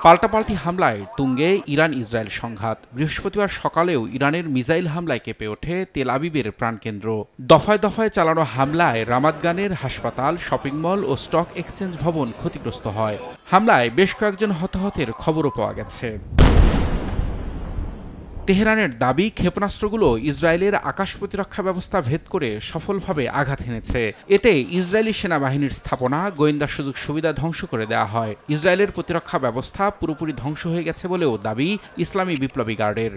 পাল্টাপাল্টি হামলায় তুঙ্গে ইরান ইসরায়েল সংঘাত। বৃহস্পতিবার সকালেও ইরানের মিসাইল হামলায় কেঁপে ওঠে তেল আবিবের প্রাণকেন্দ্র। দফায় দফায় চালানো হামলায় রামাদগানের হাসপাতাল, শপিং মল ও স্টক এক্সচেঞ্জ ভবন ক্ষতিগ্রস্ত হয়। হামলায় বেশ কয়েকজন হতাহতের খবরও পাওয়া গেছে। তেহরানের দাবি, ক্ষেপণাস্ত্রগুলো ইসরায়েলের আকাশ প্রতিরক্ষা ব্যবস্থা ভেদ করে সফলভাবে আঘাত হেনেছে। এতে ইসরায়েলি সেনাবাহিনীর স্থাপনা, গোয়েন্দা সুযোগ সুবিধা ধ্বংস করে দেওয়া হয়। ইসরায়েলের প্রতিরক্ষা ব্যবস্থা পুরোপুরি ধ্বংস হয়ে গেছে বলেও দাবি ইসলামী বিপ্লবী গার্ডের।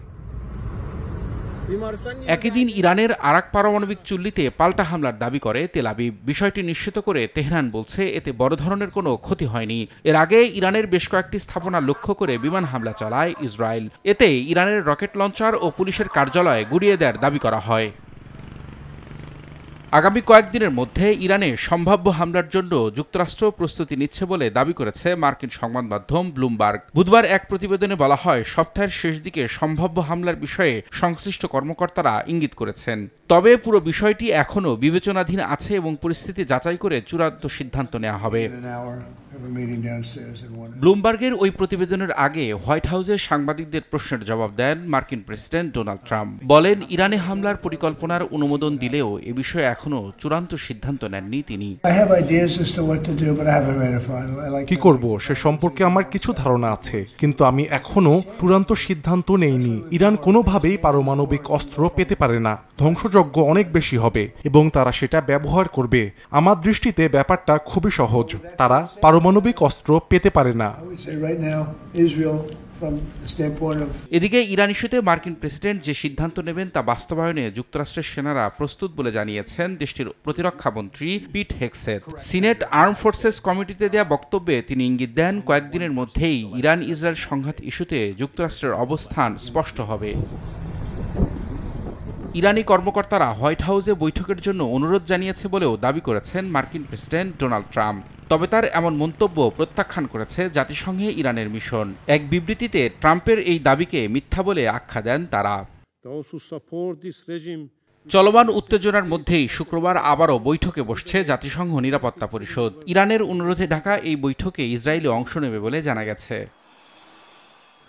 একই দিন ইরানের আরাক পারমাণবিক চুল্লিতে পাল্টা হামলার দাবি করে তেল আবিব। বিষয়টি নিশ্চিত করে তেহরান বলছে এতে বড় ধরনের কোনো ক্ষতি হয়নি। এর আগে ইরানের বেশ কয়েকটি স্থাপনা লক্ষ্য করে বিমান হামলা চালায় ইসরায়েল। এতে ইরানের রকেট লঞ্চার ও পুলিশের কার্যালয় গুঁড়িয়ে দেওয়ার দাবি করা হয়। আগামী কয়েকদিনের মধ্যে ইরানে সম্ভাব্য হামলার জন্য যুক্তরাষ্ট্র প্রস্তুতি নিচ্ছে বলে দাবি করেছে মার্কিন সংবাদ মাধ্যম ব্লুমবার্গ। বুধবার এক প্রতিবেদনে বলা হয়, সপ্তাহের শেষ দিকে সম্ভাব্য হামলার বিষয়ে সংশ্লিষ্ট কর্মকর্তারা ইঙ্গিত করেছেন। তবে পুরো বিষয়টি এখনও বিবেচনাধীন আছে এবং পরিস্থিতি যাচাই করে চূড়ান্ত সিদ্ধান্ত নেওয়া হবে। ব্লুমবার্গের ওই প্রতিবেদনের আগে হোয়াইট হাউসে সাংবাদিকদের প্রশ্নের জবাব দেন মার্কিন প্রেসিডেন্ট ডোনাল্ড ট্রাম্প। বলেন, ইরানে হামলার পরিকল্পনার অনুমোদন দিলেও এ বিষয়ে এখনো চূড়ান্ত সিদ্ধান্ত নেননি তিনি। কি করব সে সম্পর্কে আমার কিছু ধারণা আছে, কিন্তু আমি এখনো চূড়ান্ত সিদ্ধান্ত নেইনি। ইরান কোনোভাবেই পারমাণবিক অস্ত্র পেতে পারে না। ধ্বংসযজ্ঞ অনেক বেশি হবে এবং তারা সেটা ব্যবহার করবে। আমার দৃষ্টিতে ব্যাপারটা খুবই সহজ, তারা পারমাণবিক অস্ত্র পেতে পারে না। এদিকে ইরান ইস্যুতে মার্কিন প্রেসিডেন্ট যে সিদ্ধান্ত নেবেন তা বাস্তবায়নে যুক্তরাষ্ট্রের সেনারা প্রস্তুত বলে জানিয়েছেন দেশটির প্রতিরক্ষা মন্ত্রী পিট হেগসেথ। সিনেট আর্ম ফোর্সেস কমিটিতে দেয়া বক্তব্যে তিনি ইঙ্গিত দেন, কয়েকদিনের মধ্যেই ইরান ইসরায়েল সংঘাত ইস্যুতে যুক্তরাষ্ট্রের অবস্থান স্পষ্ট হবে। ইরানি কর্মকর্তারা হোয়াইট হাউসে বৈঠকের জন্য অনুরোধ জানিয়েছে বলেও দাবি করেছেন মার্কিন প্রেসিডেন্ট ডোনাল্ড ট্রাম্প। তবে তার এমন মন্তব্য প্রত্যাখ্যান করেছে জাতিসংঘে ইরানের মিশন। এক বিবৃতিতে ট্রাম্পের এই দাবিকে মিথ্যা বলে আখ্যা দেন তারা। চলমান উত্তেজনার মধ্যেই শুক্রবার আবারও বৈঠকে বসছে জাতিসংঘ নিরাপত্তা পরিষদ। ইরানের অনুরোধে ঢাকা এই বৈঠকে ইসরায়েলে অংশ নেবে বলে জানা গেছে।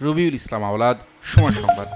রবিউল ইসলাম আওলাদ, সময় সংবাদ।